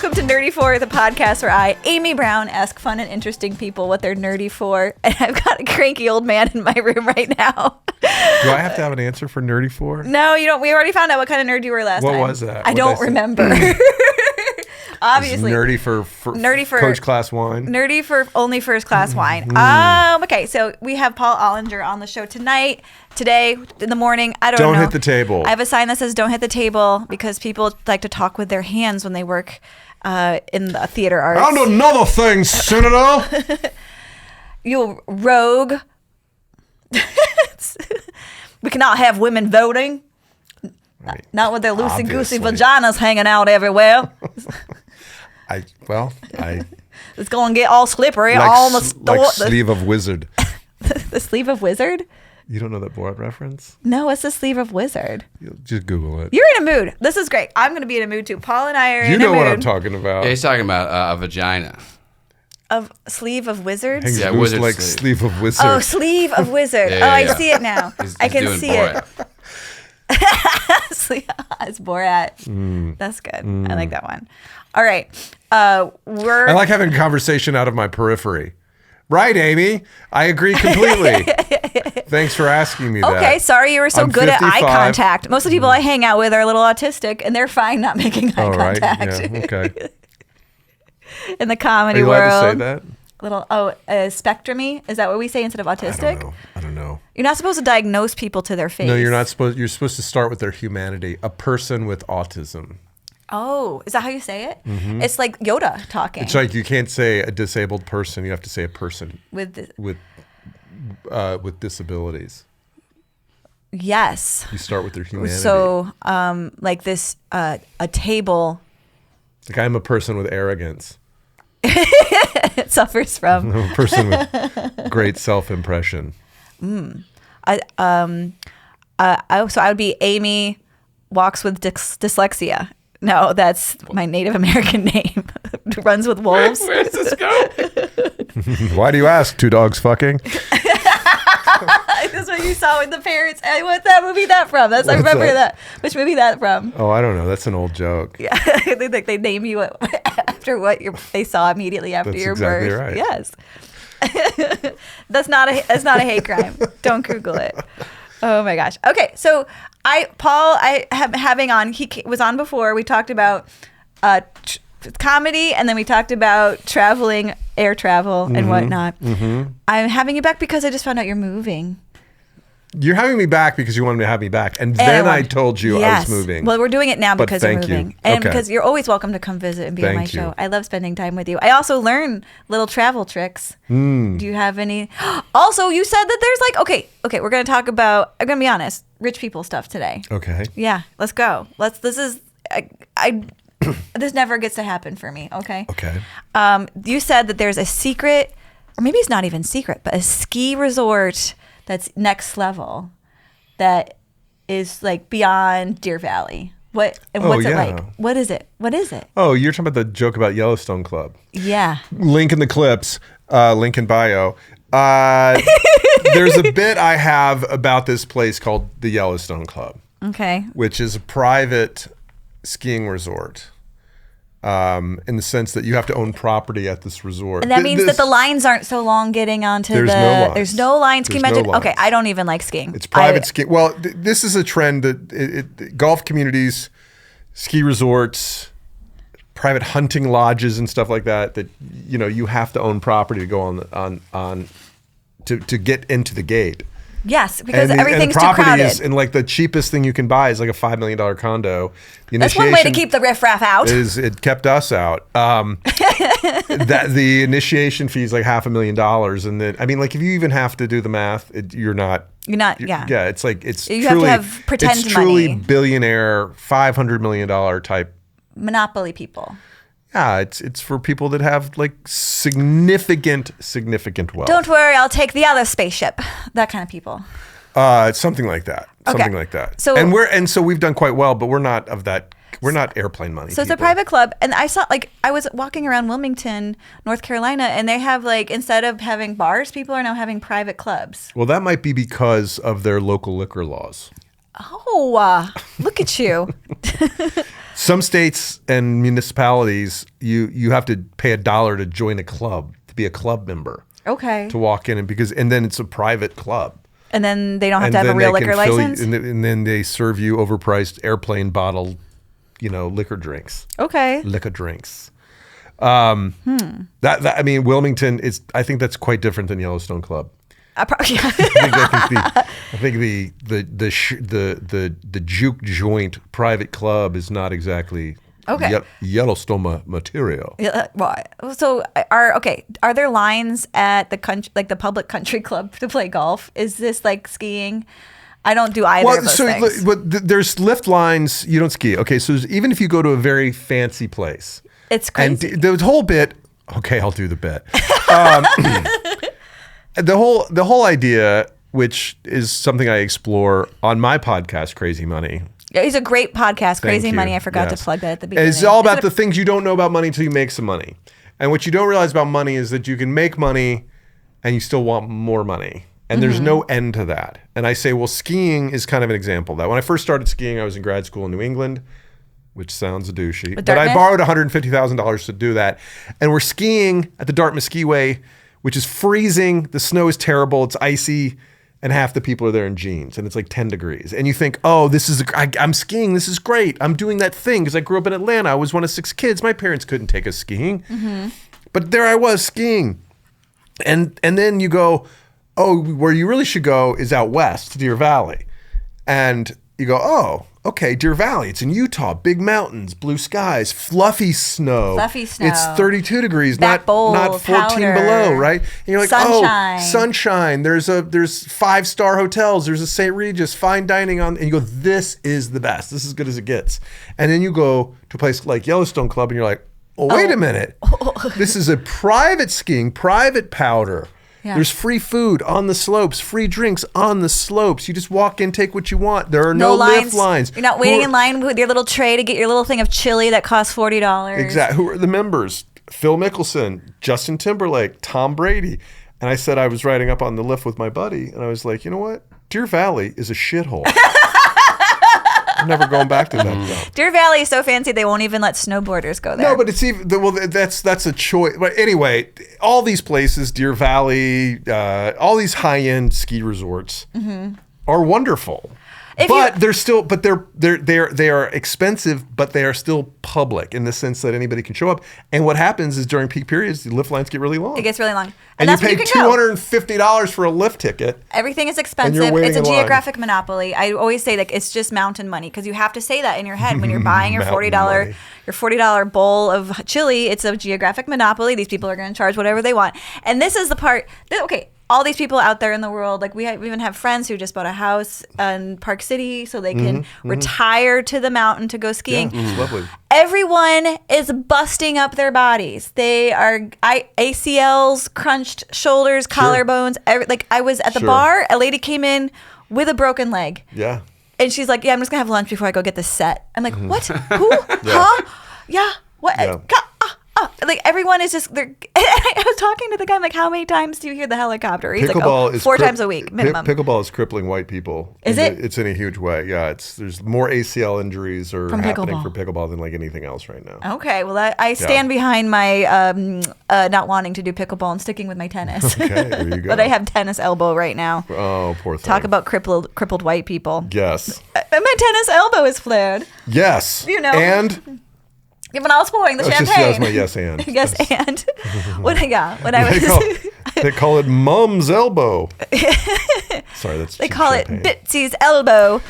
Welcome to Nerdy For, the podcast where I, Amy Brown, ask fun and interesting people what they're nerdy for. And I've got a cranky old man in my room right now. Do I have to have an answer for Nerdy For? No, you don't. We already found out what kind of nerd you were last time. What was that? I don't remember. Obviously. Nerdy for Coach Class Wine? Nerdy for only first class wine. Okay, so we have Paul Ollinger on the show today, in the morning. I don't know. Don't hit the table. I have a sign that says don't hit the table because people like to talk with their hands when they work in the theater arts. And another thing, Senator. You rogue. We cannot have women voting. Not with their loosey-goosey vaginas hanging out everywhere. It's going to get all slippery. Like Sleeve of Wizard. The Sleeve of Wizard? You don't know that Borat reference? No, what's the Sleeve of Wizard? Just Google it. You're in a mood. This is great. I'm going to be in a mood too. Paul and I are in a mood. You know what I'm talking about. Yeah, he's talking about a vagina. Of Sleeve of Wizards? Hangs loose Wizard like Sleeve of Wizard. Oh, Sleeve of Wizard. I see it now. I can see it. It's Borat. That's good. I like that one. All right. I like having a conversation out of my periphery. Right, Amy? I agree completely. Thanks for asking me that. Okay, sorry you were so I'm good 55. at eye contact. Most of the people I hang out with are a little autistic, and they're fine not making eye contact. Yeah, okay. In the comedy Are you world. allowed to say that? Spectrum-y? Is that what we say instead of autistic? I don't know. You're not supposed to diagnose people to their face. No, you're not supposed. You're supposed to start with their humanity. A person with autism. Oh, is that how you say it? Mm-hmm. It's like Yoda talking. It's like you can't say a disabled person. You have to say a person with disabilities. Yes. You start with their humanity. So, like this, a table. Like I'm a person with arrogance. It suffers from. I'm a person with great self-impression. So I would be Amy walks with dyslexia. No, that's my Native American name. Runs with wolves. Where does this go? Why do you ask? Two dogs fucking? That's what you saw with the parents. Hey, what's that movie that from? I remember that. Which movie that from? Oh, I don't know. That's an old joke. Yeah, they name you after what they saw immedially after your exactly birth. Right. Yes. That's not a hate crime. Don't Google it. Oh my gosh. Okay, so Paul, having on. He was on before. We talked about comedy, and then we talked about air travel, and whatnot. Mm-hmm. I'm having you back because I just found out you're moving. You're having me back because you wanted to have me back, and then I told you I was moving. Well, we're doing it now because you're moving, and because you're always welcome to come visit and be on my show. I love spending time with you. I also learn little travel tricks. Do you have any? Also, you said that there's okay. We're gonna talk about. I'm gonna be honest, rich people stuff today. Okay. Yeah, let's go. This never gets to happen for me. Okay. Okay. You said that there's a secret, or maybe it's not even secret, but a ski resort that's next level that is like beyond Deer Valley. What's it like? What is it? Oh, you're talking about the joke about Yellowstone Club. Yeah. Link in the clips, link in bio. There's a bit I have about this place called the Yellowstone Club. Okay. Which is a private skiing resort. In the sense that you have to own property at this resort. And that means that the lines aren't so long getting onto There's no lines. Can you imagine? No, okay, I don't even like skiing. It's private skiing. Well, this is a trend that golf communities, ski resorts, private hunting lodges and stuff like that, you have to own property to go on to get into the gate. Yes, because everything's too crowded. And like the cheapest thing you can buy is like a $5 million condo. That's one way to keep the riffraff out. It kept us out. That the initiation fee is like $500,000, and then if you even have to do the math, you're not. Yeah, it's like you have to have pretend money. It's truly billionaire, $500 million type monopoly people. Yeah, it's for people that have like significant wealth. Don't worry, I'll take the other spaceship. That kind of people. Something like that. Okay. Something like that. So so we've done quite well, but we're not of that. We're not airplane money. So it's a private club, and I saw I was walking around Wilmington, North Carolina, and they have instead of having bars, people are now having private clubs. Well, that might be because of their local liquor laws. Oh, look at you. Some states and municipalities, you have to pay $1 to join a club, to be a club member. Okay. To walk in and then it's a private club. And then they don't have to have a real liquor license? And then they serve you overpriced airplane bottle, liquor drinks. Okay. Liquor drinks. I mean, Wilmington I think that's quite different than Yellowstone Club. I think the juke joint private club is not exactly Yellowstone material. Yeah. So are there lines at the the public country club to play golf? Is this like skiing? I don't do either of those things. But there's lift lines. You don't ski. Okay, so even if you go to a very fancy place, it's crazy. And the whole bit. Okay, I'll do the bit. The whole idea, which is something I explore on my podcast, Crazy Money. It's a great podcast, Crazy Money. I forgot to plug that at the beginning. It's all about the things you don't know about money until you make some money. And what you don't realize about money is that you can make money and you still want more money. And there's no end to that. And I say, well, skiing is kind of an example of that. When I first started skiing, I was in grad school in New England, which sounds douchey. But I borrowed $150,000 to do that. And we're skiing at the Dartmouth Skiway, which is freezing. The snow is terrible. It's icy. And half the people are there in jeans. And it's like 10 degrees. And you think, oh, I'm skiing. This is great. I'm doing that thing because I grew up in Atlanta. I was one of 6 kids. My parents couldn't take us skiing. But there I was skiing. And then you go, oh, where you really should go is out west to Deer Valley. And you go, oh, okay, Deer Valley. It's in Utah. Big mountains, blue skies, fluffy snow. It's 32 degrees, not 14 powder, below, right? And you're like, sunshine. oh, sunshine. There's 5-star hotels. There's a St. Regis, fine dining on. And you go, this is the best. This is as good as it gets. And then you go to a place like Yellowstone Club and you're like, oh, wait a minute. This is a private skiing, private powder. Yeah. There's free food on the slopes, free drinks on the slopes. You just walk in, take what you want. There are no lift lines. You're not waiting in line with your little tray to get your little thing of chili that costs $40. Exactly. Who are the members? Phil Mickelson, Justin Timberlake, Tom Brady. And I said I was riding up on the lift with my buddy, and I was like, you know what? Deer Valley is a shithole. I'm never going back to that dump. Deer Valley is so fancy they won't even let snowboarders go there. No, but it's even that's a choice. But anyway, all these places, Deer Valley, all these high-end ski resorts are wonderful. They are expensive, but they are still public in the sense that anybody can show up. And what happens is during peak periods, the lift lines get really long. It gets really long. And you pay $250 for a lift ticket. Everything is expensive. It's a geographic monopoly. I always say that it's just mountain money because you have to say that in your head when you're buying your $40 bowl of chili. It's a geographic monopoly. These people are going to charge whatever they want. And this is the part that, all these people out there in the world, like we even have friends who just bought a house in Park City so they can retire to the mountain to go skiing. Yeah, it's lovely. Everyone is busting up their bodies. They are ACLs, crunched shoulders, collarbones. I was at the bar, a lady came in with a broken leg. Yeah. And she's like, yeah, I'm just going to have lunch before I go get this set. I'm like, what? Who? Huh? Yeah. What? Yeah. Like everyone is just I was talking to the guy, I'm like, how many times do you hear the helicopter? He's like, 4 times a week minimum. Pickleball is crippling white people. Is it? It's in a huge way. Yeah, there's more ACL injuries are happening for pickleball than like anything else right now. Okay, well I stand behind my not wanting to do pickleball and sticking with my tennis. Okay, there you go. But I have tennis elbow right now. Oh, poor thing. Talk about crippled white people. Yes. My tennis elbow is flared. Yes. And when I was pouring the champagne. That was my yes and. Yes and. When I was. They call it Mum's elbow. Sorry, that's. They call it Bitsy's elbow.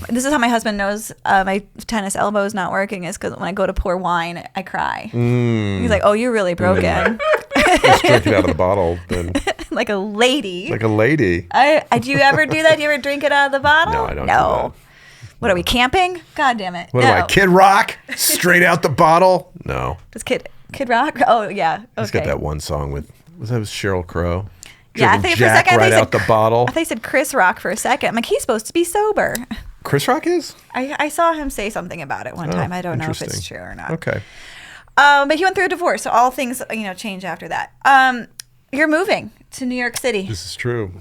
This is how my husband knows my tennis elbow is not working. Is because when I go to pour wine, I cry. He's like, "Oh, you're really broken." Just drink it out of the bottle, then. Like a lady. Like a lady. Do you ever do that? Do you ever drink it out of the bottle? No, I don't. Do that. What are we camping? God damn it! What am I, Kid Rock? Straight out the bottle? No. Does Kid Rock? Oh yeah. Okay. He's got that one song with Sheryl Crow. Yeah, I think for a second right out the bottle. I think he said Chris Rock for a second. I'm like, he's supposed to be sober. Chris Rock is? I saw him say something about it one time. I don't know if it's true or not. Okay. But he went through a divorce, so all things change after that. You're moving to New York City. This is true.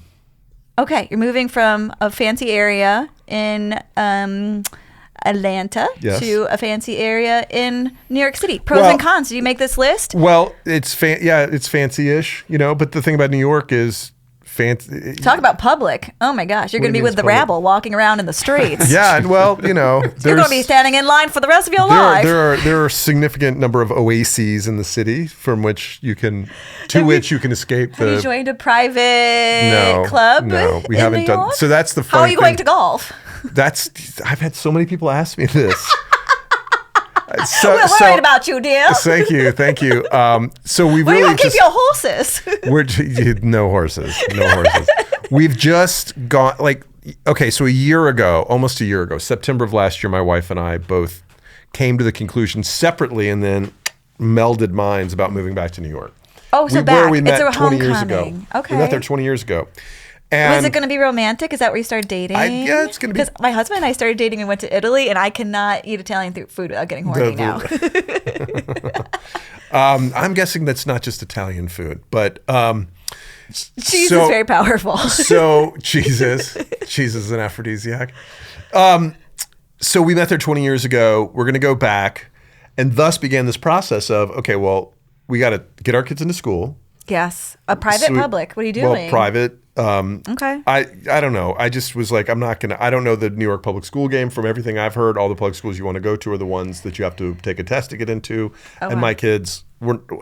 Okay, you're moving from a fancy area in Atlanta Yes. to a fancy area in New York City. Pros and cons. Did you make this list? Well, it's fancy-ish, but the thing about New York is fancy. Talk about public. Oh my gosh, you're going to be with the rabble walking around in the streets. Yeah, well, you're going to be standing in line for the rest of your life. There are a significant number of oases in the city which you can escape. Have you joined a private club? No, we haven't done. So that's the funny How are you going to golf? I've had so many people ask me this. We're worried about you, dear. Thank you. So we Where really are you going to keep your horses? No horses. We've just gone so almost a year ago, September of last year, my wife and I both came to the conclusion separately and then melded minds about moving back to New York. Oh, so we met it's a 20 years homecoming. ago. Okay. We met there 20 years ago. Was it going to be romantic? Is that where you started dating? Yeah, it's going to be. Because my husband and I started dating and went to Italy, and I cannot eat Italian food without getting horny now. I'm guessing that's not just Italian food, but cheese is very powerful. So cheese is an aphrodisiac. So we met there 20 years ago. We're going to go back, and thus began this process of we got to get our kids into school. Yes, a private public. What are you doing? Well, private. Okay. I don't know. I just was like, I don't know the New York public school game. From everything I've heard, all the public schools you want to go to are the ones that you have to take a test to get into. My kids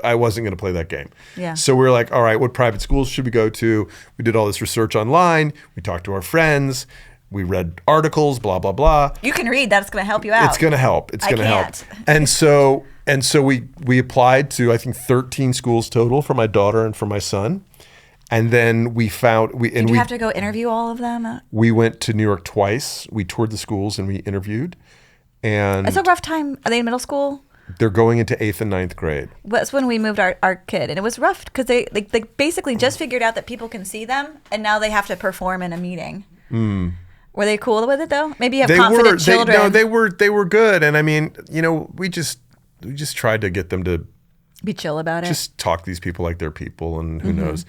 I wasn't going to play that game. Yeah. So we were like, all right, what private schools should we go to? We did all this research online. We talked to our friends. We read articles, blah, blah, blah. You can read. That's going to help you out. It's going to help. And so we applied to, I think, 13 schools total for my daughter and for my son. And then we found... Did you have to go interview all of them? We went to New York twice. We toured the schools and we interviewed. And it's a rough time. Are they in middle school? They're going into 8th and 9th grade. That's when we moved our kid. And it was rough because they basically just figured out that people can see them. And now they have to perform in a meeting. Mm. Were they cool with it, though? Maybe you have confident children. They were good. And I mean, we just tried to get them to be chill about it. Just talk to these people like they're people, and who knows.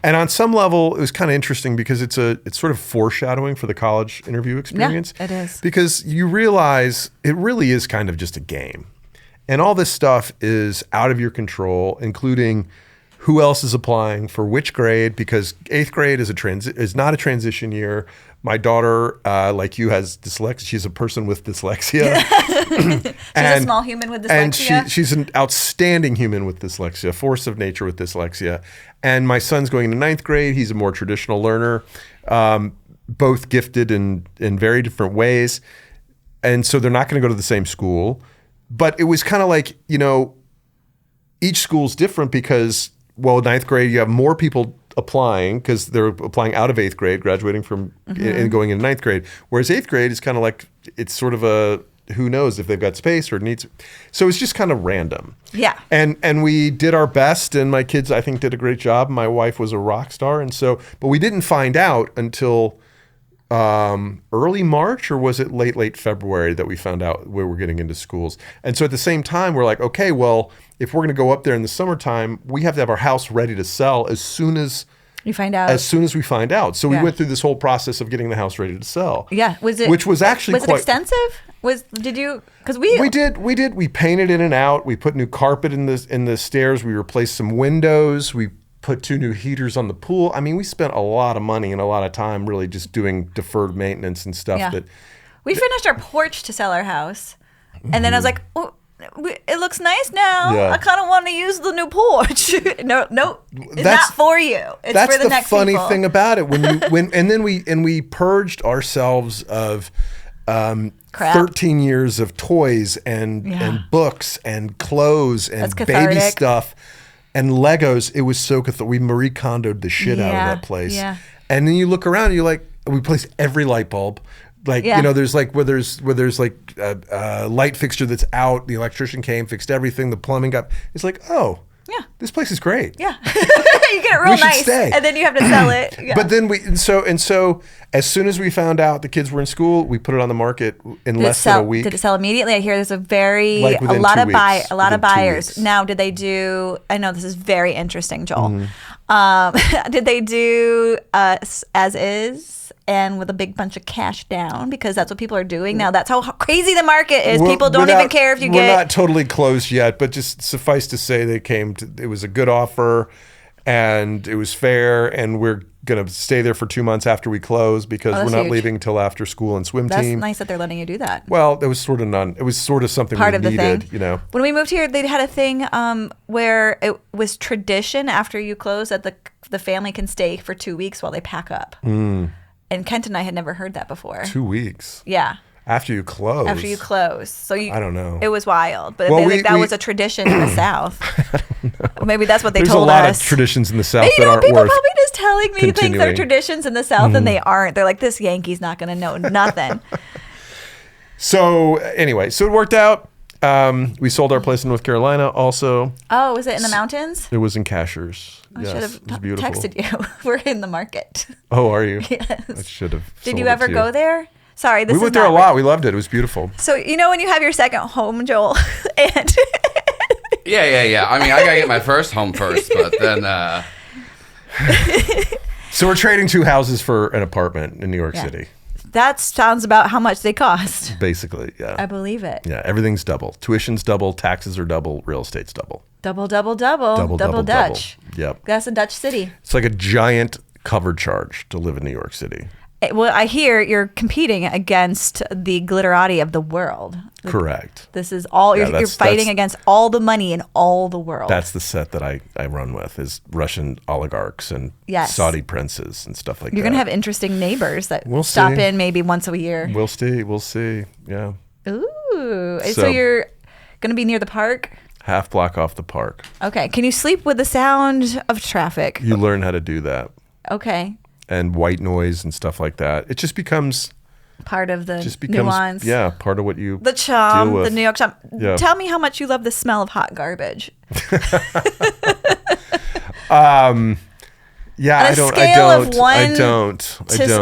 And on some level, it was kind of interesting because it's sort of foreshadowing for the college interview experience. Yeah, it is. Because you realize it really is kind of just a game. And all this stuff is out of your control, including who else is applying for which grade, because 8th grade is not a transition year. My daughter, like you, has dyslexia. She's a person with dyslexia. She's a small human with dyslexia. And she's an outstanding human with dyslexia, force of nature with dyslexia. And my son's going into 9th grade. He's a more traditional learner, both gifted in very different ways. And so they're not going to go to the same school. But it was kind of like, each school's different because, 9th grade, you have more people applying because they're applying out of 8th grade, graduating from and going into 9th grade. Whereas 8th grade is kind of like, it's sort of a, who knows if they've got space or needs. So it's just kind of random. Yeah. And we did our best, and my kids, I think, did a great job. My wife was a rock star. And so, but we didn't find out until early March, or was it late February that we found out where we're getting into schools. And so at the same time, we're like, okay, well, if we're going to go up there in the summertime, we have to have our house ready to sell as soon as you find out. As soon as we find out. So we went through this whole process of getting the house ready to sell. Yeah. Which was actually quite... Was it extensive? Did you... Because We did. We painted in and out. We put new carpet in the stairs. We replaced some windows. We put 2 new heaters on the pool. I mean, we spent a lot of money and a lot of time really just doing deferred maintenance and stuff. Yeah. We finished our porch to sell our house. And then I was like, oh, it looks nice now. Yeah. I kind of want to use the new porch. No, it's not for you. It's for the next people. That's the funny thing about it. When we purged ourselves of 13 years of toys and books and clothes and baby stuff and Legos. It was so cathartic. We Marie Kondo'd the shit out of that place. Yeah. And then you look around and you're like, we replaced every light bulb. Like, there's like where there's like a light fixture that's out, the electrician came, fixed everything, the plumbing got, it's like, oh, yeah, this place is great. Yeah. You get it real nice. Stay. And then you have to sell it. Yeah. But then so as soon as we found out the kids were in school, we put it on the market in less than a week. Did it sell immediately? I hear there's a lot of buyers. Now, did they do, I know this is very interesting, Joel. Did they do as is? And with a big bunch of cash down, because that's what people are doing now. That's how crazy the market is. People don't even care if you get. We're not totally closed yet, but just suffice to say, it was a good offer, and it was fair, and we're gonna stay there for 2 months after we close because we're not leaving till after school and swim team. That's nice that they're letting you do that. Well, it was sort of something part we of the needed, thing. you know. When we moved here, they had a thing where it was tradition after you close that the family can stay for 2 weeks while they pack up. And Kent and I had never heard that before. 2 weeks. Yeah. After you close. So I don't know. It was wild, but that was a tradition in the South. I don't know. Maybe that's what they told us. There's a lot of traditions in the South that aren't people worth probably just telling me continuing. things are traditions in the South and they aren't. They're like, this Yankee's not going to know nothing. So anyway, it worked out. We sold our place in North Carolina also. Oh, was it in the mountains? It was in Cashers. I should have texted you. We're in the market. Oh, are you? Yes. I should have. Did you ever go there? Sorry, we went there a lot. We loved it. It was beautiful. So you know when you have your second home, Joel, and yeah. I mean, I gotta get my first home first, but then. So we're trading 2 houses for an apartment in New York City. That sounds about how much they cost. Basically, yeah. I believe it. Yeah, everything's double. Tuition's double, taxes are double, real estate's double. Double Dutch. Yep. That's a Dutch city. It's like a giant cover charge to live in New York City. Well, I hear you're competing against the glitterati of the world. Correct. This is all you're fighting against all the money in all the world. That's the set that I run with is Russian oligarchs and Saudi princes and stuff like that. You're going to have interesting neighbors that stop in maybe once a year. We'll see. Yeah. Ooh. So you're going to be near the park? Half block off the park. Okay. Can you sleep with the sound of traffic? You learn how to do that. Okay. And white noise and stuff like that. It just becomes part of the nuance. Yeah, part of what you the charm, deal with. The New York charm. Yeah. Tell me how much you love the smell of hot garbage. Yeah, On a scale of 1 to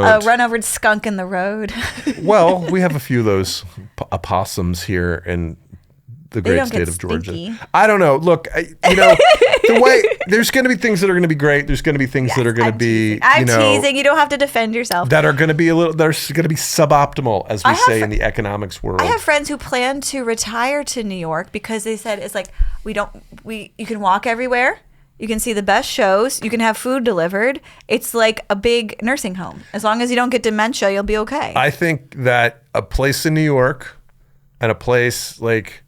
a run-over skunk in the road. Well, we have a few of those opossums here in the great state of Georgia. Stinky. I don't know. Look, the way there's going to be things that are going to be great. There's going to be things that are going to be. I'm teasing. You don't have to defend yourself. That are going to be there's going to be suboptimal, as we say in the economics world. I have friends who plan to retire to New York because they said it's like you can walk everywhere. You can see the best shows. You can have food delivered. It's like a big nursing home. As long as you don't get dementia, you'll be okay. I think that a place in New York and a place like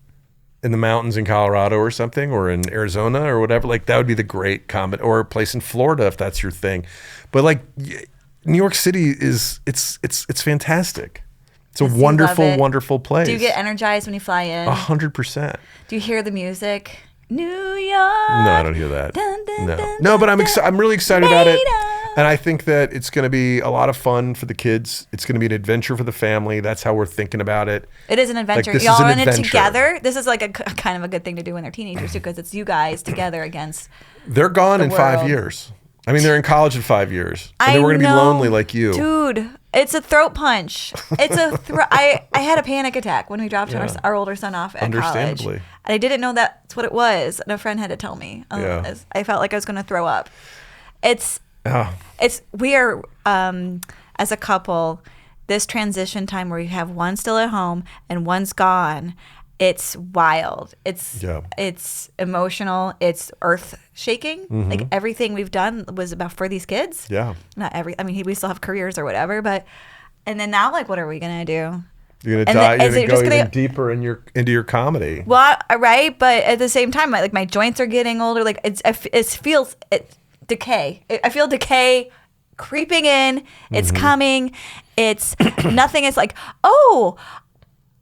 in the mountains in Colorado or something, or in Arizona or whatever, like that would be the great comment, or a place in Florida if that's your thing. But like New York City it's fantastic. It's a wonderful place. Do you get energized when you fly in? 100%. Do you hear the music? New York. No, I don't hear that. No, but I'm really excited about it. And I think that it's going to be a lot of fun for the kids. It's going to be an adventure for the family. That's how we're thinking about it. It is an adventure. Like, y'all in it together. This is like a kind of a good thing to do when they're teenagers too, because it's you guys together against. They're gone in 5 years. I mean, they're in college in 5 years. And then we're going to be lonely like you. Dude, it's a throat punch. It's a I had a panic attack when we dropped our older son off at college. And I didn't know that's what it was. And a friend had to tell me. I felt like I was going to throw up. We are, as a couple, this transition time where you have one still at home and one's gone. It's wild. It's emotional. It's earth shaking. Mm-hmm. Like everything we've done was about for these kids. Yeah. We still have careers or whatever, and then now, like, what are we gonna do? You're gonna go even deeper into your comedy. Well, right, but at the same time, my joints are getting older. Like it feels decay. I feel decay creeping in. It's coming. It's nothing. It's like, oh,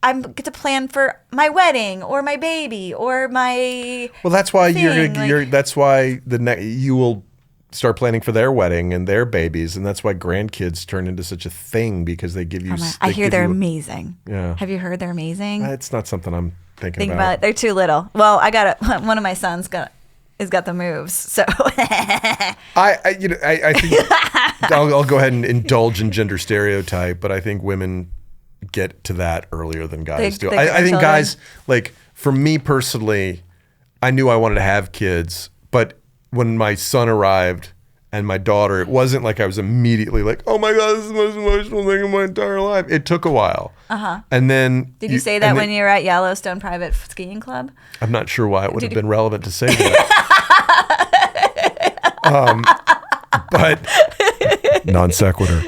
I get to plan for my wedding or my baby or my. Well, that's why that's why you will start planning for their wedding and their babies, and that's why grandkids turn into such a thing because they give you. I hear they're amazing. Yeah. Have you heard they're amazing? It's not something I'm thinking about. They're too little. Well, one of my sons has got the moves. So I think I'll go ahead and indulge in gender stereotype, but I think women get to that earlier than guys do. I think guys, like for me personally, I knew I wanted to have kids, but when my son arrived and my daughter, it wasn't like I was immediately like, oh my God, this is the most emotional thing in my entire life. It took a while. And then did you say that when you were at Yellowstone Private Skiing Club? I'm not sure why it would have been relevant to say that. But non sequitur.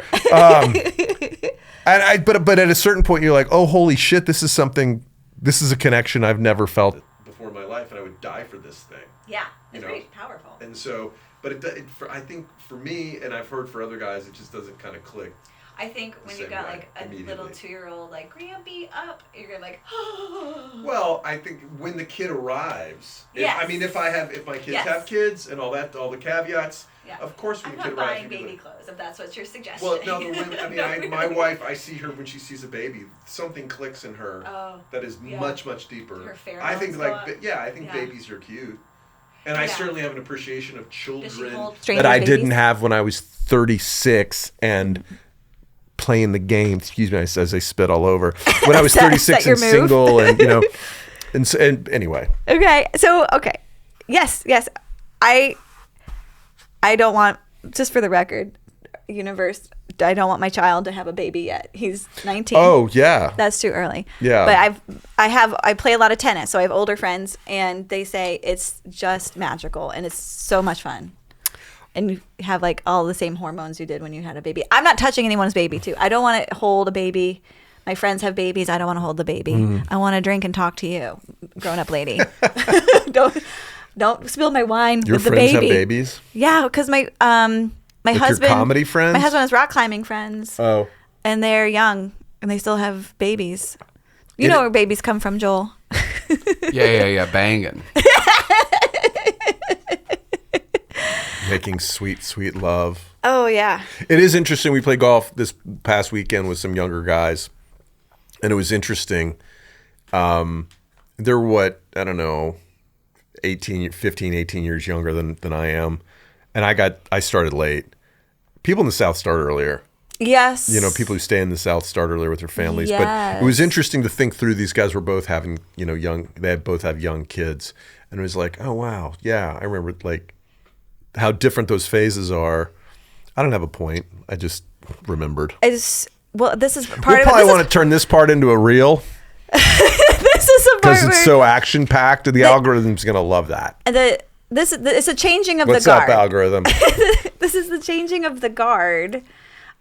But at a certain point, you're like, oh, holy shit, this is a connection I've never felt before in my life, and I would die for this thing. Yeah, it's pretty powerful. And so, but I think for me, and I've heard for other guys, it just doesn't kind of click. I think when you got like a little 2-year-old, like, Grampy up, you're like, oh. Well, I think when the kid arrives, yes. if my kids have kids and all the caveats, of course when the kid arrives. I'm not buying baby clothes, if that's what you're suggesting. Well, no, the women, my wife, I see her when she sees a baby, something clicks in her that is much, much deeper. Her pheromones I think I think babies are cute. And I certainly have an appreciation of children that I didn't have when I was 36 and playing the game. Excuse me, as I spit all over. When I was 36 and single, and and anyway. Okay, so yes, I don't want, just for the record, universe, I don't want my child to have a baby yet. He's 19. Oh yeah, that's too early. Yeah, but I play a lot of tennis, so I have older friends, and they say it's just magical and it's so much fun. And you have like all the same hormones you did when you had a baby. I'm not touching anyone's baby too. I don't want to hold a baby. My friends have babies. I don't want to hold the baby. I want to drink and talk to you, grown-up lady. Don't spill my wine Your with the baby. Your friends have babies? Yeah, because my husband. Your comedy friends? My husband has rock climbing friends. Oh. And they're young, and they still have babies. You know where babies come from, Joel. Yeah, banging. Making sweet, sweet love. Oh, yeah. It is interesting. We played golf this past weekend with some younger guys, and it was interesting. They're what, I don't know, 15, 18 years younger than I am. And I started late. People in the South start earlier. Yes. People who stay in the South start earlier with their families. Yes. But it was interesting to think through. These guys were both having, they both have young kids. And it was like, oh, wow. Yeah, I remember like how different those phases are. I don't have a point. I just remembered. This is part of it. We probably want to turn this part into a reel. This is a part because it's so action packed, and the algorithm's going to love that. It's a changing of What's the guard. What's up, algorithm? This is the changing of the guard.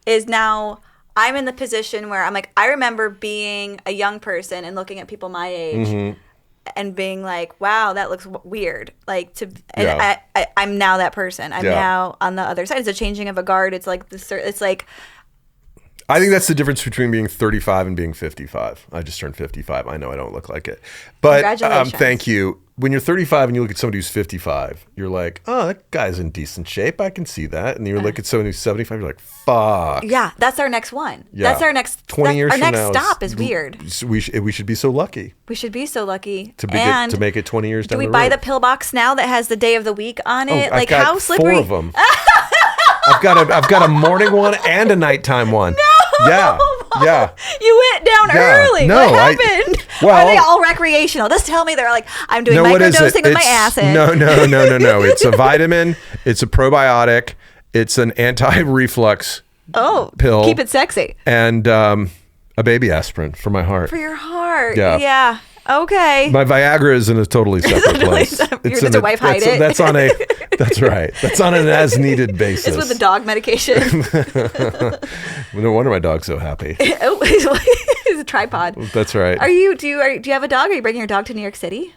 Is now I'm in the position where I'm like, I remember being a young person and looking at people my age and being like, wow, that looks weird. Like I'm now that person. I'm now on the other side. It's a changing of a guard. It's like it's like. I think that's the difference between being 35 and being 55. I just turned 55. I know I don't look like it. But congratulations. Thank you. When you're 35 and you look at somebody who's 55, you're like, oh, that guy's in decent shape. I can see that. And you look at someone who's 75, you're like, fuck. Yeah, that's our next one. Yeah. That's our next 20 years our from next now stop is weird. We should be so lucky. We should be so lucky. To make it 20 years down the road. Do we buy the pill box now that has the day of the week on it? I've got how slippery? 4 of them. I've got a morning one and a nighttime one. No. Yeah. Yeah. You went down early. No, what happened? Are they all recreational? Just tell me they're like, I'm doing microdosing with my acid. No. It's a vitamin. It's a probiotic. It's an anti-reflux pill. Keep it sexy. And a baby aspirin for my heart. For your heart. Yeah. Yeah. Okay. My Viagra is in a totally separate place. Does your wife hide it? That's right. That's on an as-needed basis. It's with the dog medication. No wonder my dog's so happy. It's a tripod. That's right. Do you have a dog? Are you bringing your dog to New York City?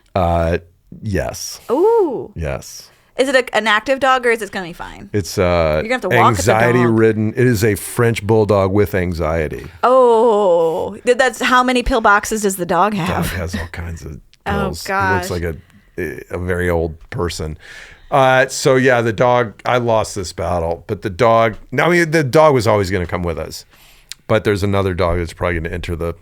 Yes. Ooh. Yes. Is it an active dog or is it going to be fine? It's you're gonna have to walk anxiety-ridden. It is a French bulldog with anxiety. Oh, that's how many pill boxes does the dog have? The dog has all kinds of pills. Oh gosh. He looks like a very old person. So yeah, the dog. I lost this battle, but the dog. I mean, the dog was always going to come with us, but there's another dog that's probably going to enter the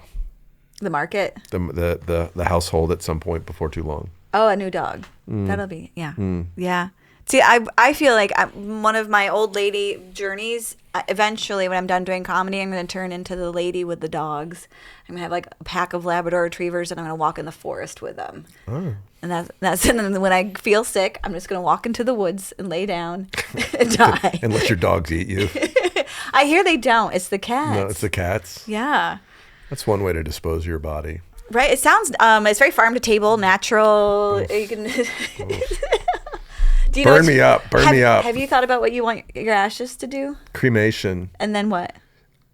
market, the household at some point before too long. Oh, a new dog. That'll be, yeah. Yeah. See, I feel like one of my old lady journeys, eventually when I'm done doing comedy, I'm going to turn into the lady with the dogs. I'm going to have like a pack of Labrador retrievers and I'm going to walk in the forest with them. Oh. And that's and then when I feel sick, I'm just going to walk into the woods and lay down and die. And let your dogs eat you. I hear they don't. It's the cats. No, it's the cats. Yeah. That's one way to dispose of your body. Right. It sounds, it's very farm to table, natural. You can... Burn me up. Have you thought about what you want your ashes to do? Cremation. And then what?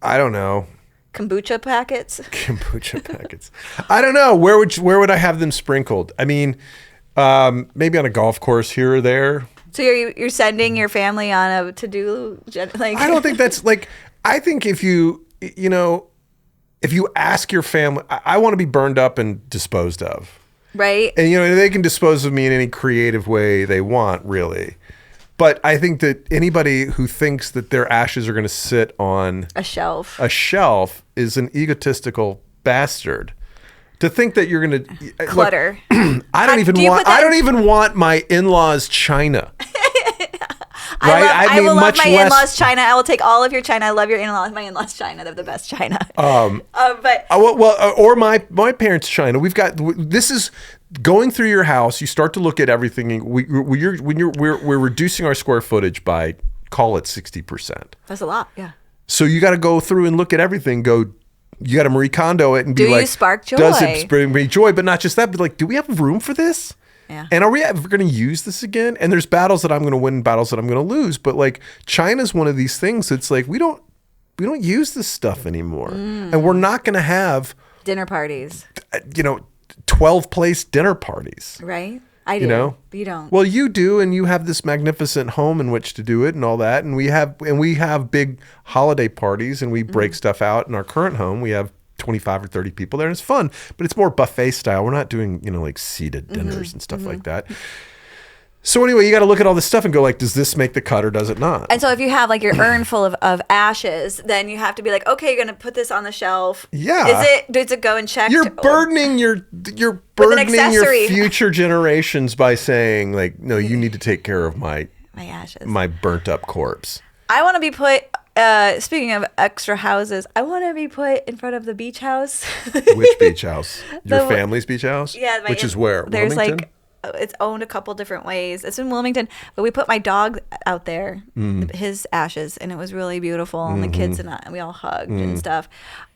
I don't know. Kombucha packets? Kombucha packets. I don't know. Where would I have them sprinkled? I mean, maybe on a golf course here or there. So you're sending your family on a to-do like? I don't think that's like. I think if you ask your family, I want to be burned up and disposed of. Right. And, they can dispose of me in any creative way they want, really. But I think that anybody who thinks that their ashes are going to sit on a shelf is an egotistical bastard. To think that you're going to clutter. Look, I don't even want my in-laws' china. Right? I will love my in-laws' china. I will take all of your china. I love your in-laws. My in-laws' china. They're the best china. Or my parents' china. This is going through your house. You start to look at everything. We're reducing our square footage by, call it 60%. That's a lot. Yeah. So you got to go through and look at everything. You got to Marie Kondo it and be like, do you spark joy? Does it bring me joy? But not just that, but like, do we have room for this? Yeah. And are we ever going to use this again? And there's battles that I'm going to win, battles that I'm going to lose. But like China's one of these things that's like we don't use this stuff anymore, and we're not going to have dinner parties. 12-place dinner parties. Right. I do. You don't. Well, you do, and you have this magnificent home in which to do it, and all that. And we have big holiday parties, and we break stuff out. In our current home, we have 25 or 30 people there, and it's fun, but it's more buffet style. We're not doing, like seated dinners and stuff like that. So anyway, you got to look at all this stuff and go like, does this make the cut or does it not? And so if you have like your urn full of ashes, then you have to be like, okay, you're going to put this on the shelf. Yeah. Does it go and check? You're burdening your future generations by saying like, no, you need to take care of my ashes, my burnt up corpse. I want to be put, speaking of extra houses, I want to be put in front of the beach house. Which beach house? Your family's beach house? Yeah. Which is where? There's Wilmington? It's owned a couple different ways. It's in Wilmington, but we put my dog out there, his ashes, and it was really beautiful. And the kids and we all hugged and stuff.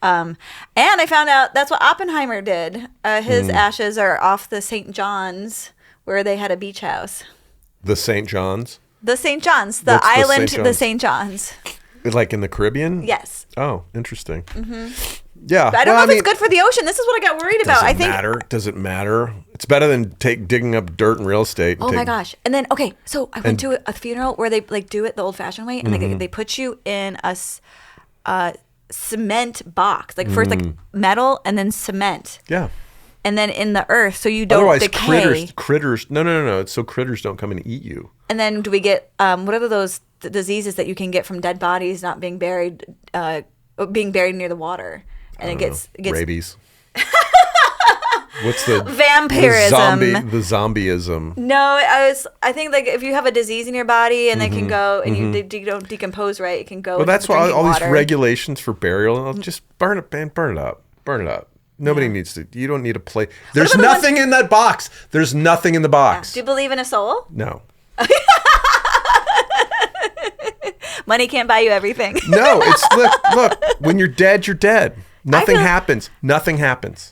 And I found out that's what Oppenheimer did. His ashes are off the St. John's, where they had a beach house. The St. John's? The St. John's, the island, the St. John's. Like in the Caribbean? Yes. Oh, interesting. Yeah. But I don't know if it's good for the ocean. This is what I got worried about. I think. Does it matter? It's better than digging up dirt and real estate. Oh my gosh! And then so I went to a funeral where they like do it the old-fashioned way, and they put you in a cement box, like first like metal and then cement. Yeah. And then in the earth, so you don't decay. Critters. No. It's so critters don't come and eat you. And then do we get what are those diseases that you can get from dead bodies not being buried, near the water? And it gets rabies. What's the vampirism? The zombieism. No, I think like if you have a disease in your body and it can go and you don't decompose right, it can go. Well, that's why all these regulations for burial. And just burn it, man, burn it up. Nobody needs to. You don't need a plate. There's nothing in that box. There's nothing in the box. Yeah. Do you believe in a soul? No. Money can't buy you everything. No, it's look. When you're dead, you're dead. Nothing happens.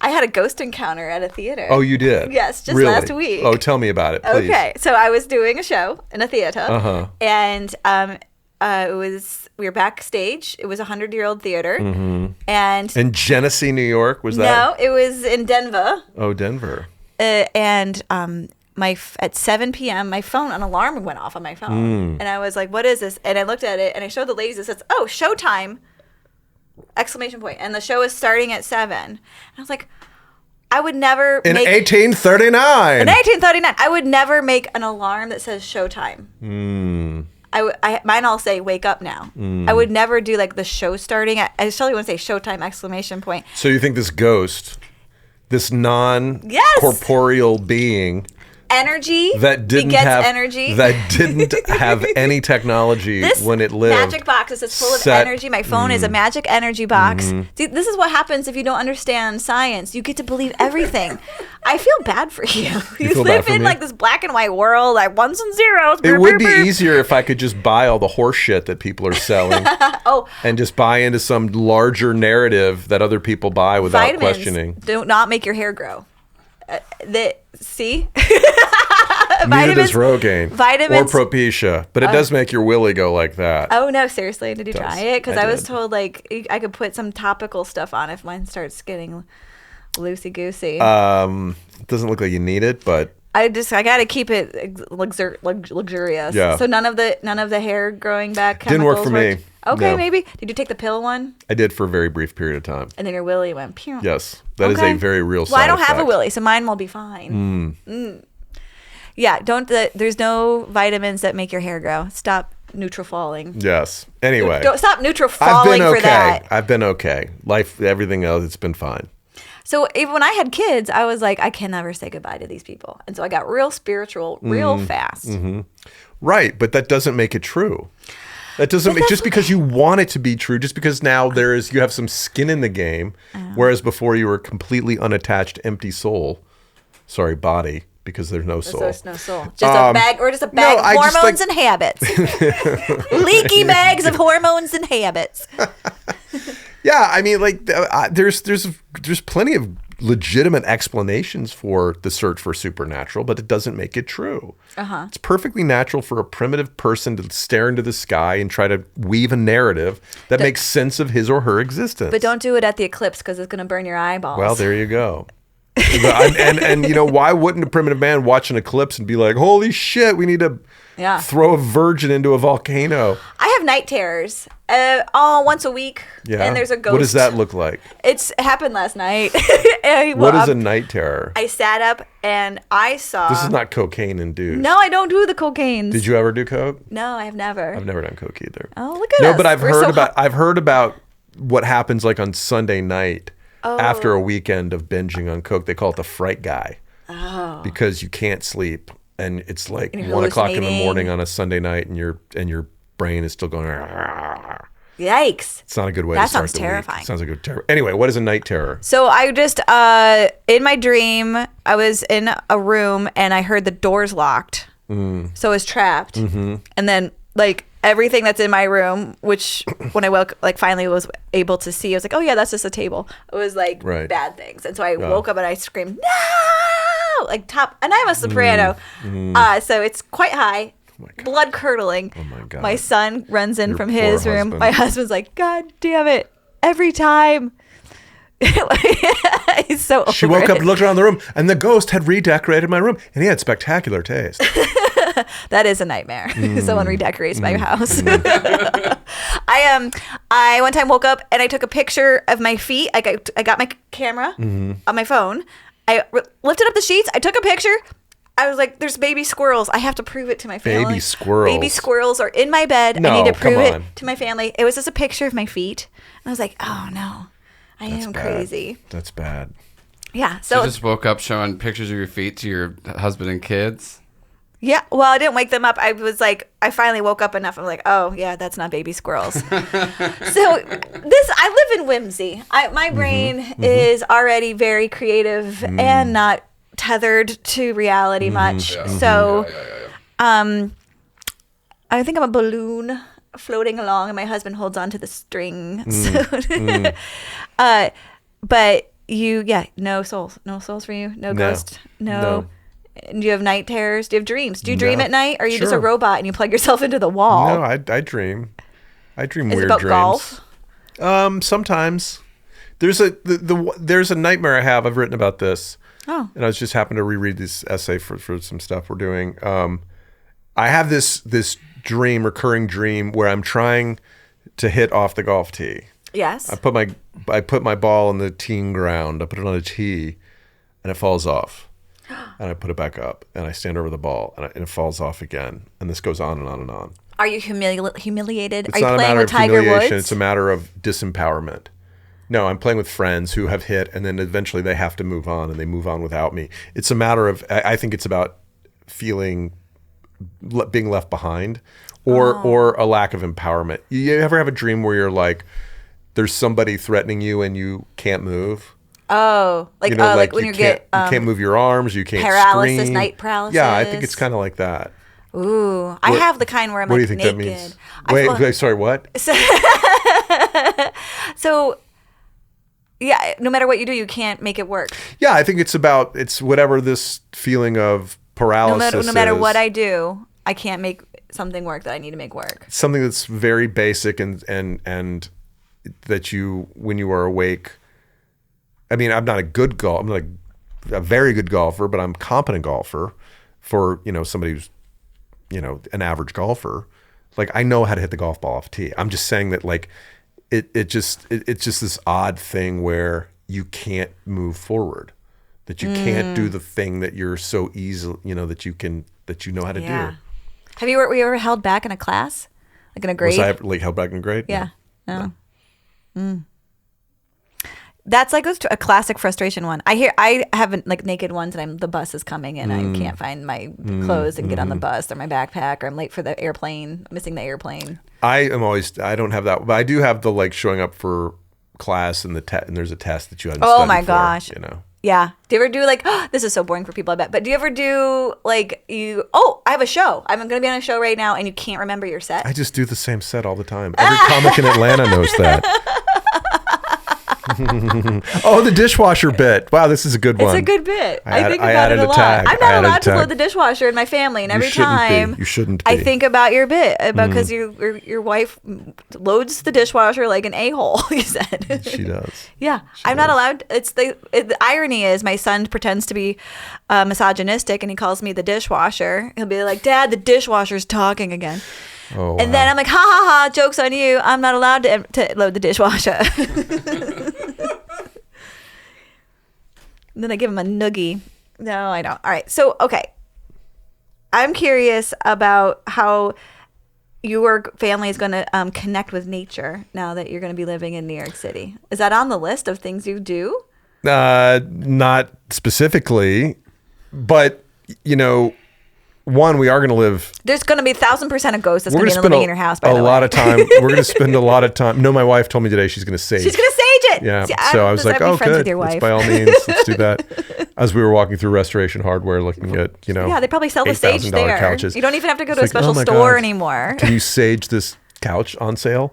I had a ghost encounter at a theater. Oh, you did? Yes, just really? last week. Oh, tell me about it, please. Okay, so I was doing a show in a theater, and we were backstage. It was a 100-year-old theater, and in Genesee, New York, was that? No, it was in Denver. Oh, Denver. And at 7 p.m. my phone, an alarm went off on my phone, and I was like, "What is this?" And I looked at it, and I showed the ladies. It says, "Oh, showtime!" ! And the show is starting at 7. And I was like, I would never in 1839. In 1839, I would never make an alarm that says showtime. Mine all say wake up now. I would never do like the show starting. I especially want to say showtime ! So you think this ghost, this non-corporeal being, energy that didn't begets energy. That didn't have any technology when it lived. Magic box is full of energy. My phone is a magic energy box. See, this is what happens if you don't understand science. You get to believe everything. I feel bad for you. You live in like this black and white world, like ones and zeros. It would be easier if I could just buy all the horse shit that people are selling. And just buy into some larger narrative that other people buy without Vitamins questioning. Do not make your hair grow. See? Neither does Rogaine. Vitamins. Or Propecia. But it does make your willy go like that. Oh, no, seriously. Did you try it? Because I was told like I could put some topical stuff on if mine starts getting loosey-goosey. It doesn't look like you need it, but... I got to keep it luxurious. Yeah. So none of the hair growing back chemicals didn't work for me. Okay, no. maybe. Did you take the pill one? I did for a very brief period of time. And then your willy went pew. Yes. That is a very real side Well, I don't effect. have a willy, so mine will be fine. Yeah, there's no vitamins that make your hair grow. Stop Nutrafalling. Yes. Anyway. Don't stop Nutrafalling for that. I've been okay. Life, everything else, it's been fine. So even when I had kids, I was like, I can never say goodbye to these people. And so I got real spiritual real fast. Mm-hmm. Right, but that doesn't make it true. That doesn't make, just because you want it to be true, just because now you have some skin in the game, whereas before you were a completely unattached, empty soul. Sorry, body, because there's no soul. There's no soul. Just a bag of hormones and habits. Leaky bags of hormones and habits. Yeah, I mean, like, there's plenty of legitimate explanations for the search for supernatural, but it doesn't make it true. It's perfectly natural for a primitive person to stare into the sky and try to weave a narrative that makes sense of his or her existence. But don't do it at the eclipse because it's going to burn your eyeballs. Well, there you go. and you know, why wouldn't a primitive man watch an eclipse and be like, holy shit, we need to throw a virgin into a volcano? I have night terrors once a week. Yeah. And there's a ghost. What does that look like? It happened last night. What is a night terror? I sat up and I saw... This is not cocaine induced. No, I don't do the cocaine. Did you ever do coke? No, I have never. I've never done coke either. Oh, look at us. No, but I've heard about what happens like on Sunday night after a weekend of binging on coke. They call it the fright guy. Oh. Because you can't sleep and it's like 1 o'clock in the morning on a Sunday night and your brain is still going. Yikes. It's not a good way to start the week. That sounds terrifying. Sounds like a terror. Anyway, what is a night terror? So I just, in my dream, I was in a room and I heard the doors locked. So I was trapped. Mm-hmm. And then, like, everything that's in my room, which when I woke, like, finally was able to see, I was like, oh, yeah, that's just a table. It was, like, bad things. And so I woke up and I screamed, no! Like, top. And I'm a soprano. So it's quite high. Blood curdling. Oh my God. My son runs in from his room. Husband. My husband's like, God damn it. Every time. He's so over She woke up it. and looked around the room and the ghost had redecorated my room and he had spectacular taste. That is a nightmare. Someone redecorates my house. I one time woke up and I took a picture of my feet. I got my camera on my phone. I lifted up the sheets. I took a picture. I was like, there's baby squirrels. I have to prove it to my family. Baby squirrels. Baby squirrels are in my bed. No, I need to prove come it on. to my family. It was just a picture of my feet. And I was like, oh no, That's am bad. crazy. That's bad. Yeah. So you just woke up showing pictures of your feet to your husband and kids? Yeah. Well, I didn't wake them up. I was like, I finally woke up enough. I'm like, oh yeah, that's not baby squirrels. So I live in whimsy. My brain is already very creative and not tethered to reality much. Yeah. So I think I'm a balloon floating along and my husband holds onto the string. But no souls for you, no ghost, no. Do you have night terrors? Do you have dreams? Do you dream at night? Or are you just a robot and you plug yourself into the wall? No, I dream. I dream weird it about dreams. Golf? Sometimes. There's a nightmare I have. I've written about this. Oh. And I was just happened to reread this essay for some stuff we're doing. I have this recurring dream where I'm trying to hit off the golf tee. Yes. I put my ball in the teeing ground. I put it on a tee, and it falls off. And I put it back up, and I stand over the ball, and it falls off again. And this goes on and on and on. Are you humiliated? It's Are you not playing a matter with of Tiger humiliation. Woods? It's a matter of disempowerment. No, I'm playing with friends who have hit, and then eventually they have to move on, and they move on without me. It's a matter of, I think it's about feeling being left behind, or a lack of empowerment. You ever have a dream where you're like, there's somebody threatening you and you can't move? Oh, like like when you can't move your arms, you can't paralysis, scream. night paralysis. Yeah, I think it's kind of like that. Ooh, I have the kind where I'm like naked. What do you think that means? Wait, sorry, what? So, yeah, no matter what you do, you can't make it work. Yeah, I think it's whatever this feeling of paralysis no matter what I do, I can't make something work that I need to make work. Something that's very basic and that you, when you are awake, I mean, I'm not I'm like a very good golfer, but I'm a competent golfer for, somebody who's, an average golfer. Like, I know how to hit the golf ball off a tee. I'm just saying that, like, it's just this odd thing where you can't move forward, that you can't do the thing that you're so easy, that you know how to do. Were you ever held back in a class, like in a grade? Was I like held back in a grade? Yeah. No. That's like a classic frustration one. I have like naked ones and the bus is coming and I can't find my clothes and get on the bus or my backpack, or I'm late for the airplane, missing the airplane. I don't have that, but I do have the like showing up for class and and there's a test that you haven't studied for. Oh my gosh. Yeah. Do you ever do like, this is so boring for people, I bet, but do you ever do like I have a show. I'm going to be on a show right now and you can't remember your set? I just do the same set all the time. Every comic in Atlanta knows that. Oh, the dishwasher bit. Wow, this is a good one. It's a good bit. I think about it a lot. I'm not allowed to load the dishwasher in my family, and every time you shouldn't be. I think about your bit because your wife loads the dishwasher like an a-hole. You said she does. Yeah, I'm not allowed. The irony is my son pretends to be misogynistic, and he calls me the dishwasher. He'll be like, "Dad, the dishwasher's talking again." Oh, and then I'm like, ha ha ha, joke's on you. I'm not allowed to load the dishwasher. And then I give him a noogie. No, I don't. All right. So, okay. I'm curious about how your family is going to connect with nature now that you're going to be living in New York City. Is that on the list of things you do? Not specifically, but, one, we are going to live. There's going to be 1,000% of ghosts that's going to be living in your house, by the way. A lot of time. We're going to spend a lot of time. No, my wife told me today she's going to sage. She's going to sage it. Yeah. So I was like, oh, good. By all means, let's do that. As we were walking through Restoration Hardware looking at, Yeah, they probably sell the sage there. Couches. You don't even have to go to a special store anymore. Can you sage this couch on sale?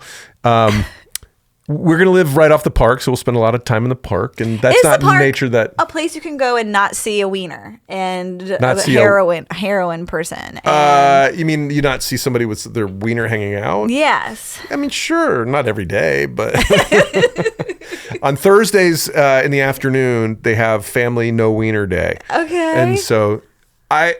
We're going to live right off the park, so we'll spend a lot of time in the park. And that's not nature that... a place you can go and not see a wiener and a heroin person. You mean you not see somebody with their wiener hanging out? Yes. I mean, sure, not every day, but... On Thursdays in the afternoon, they have Family No Wiener Day. Okay. And so, I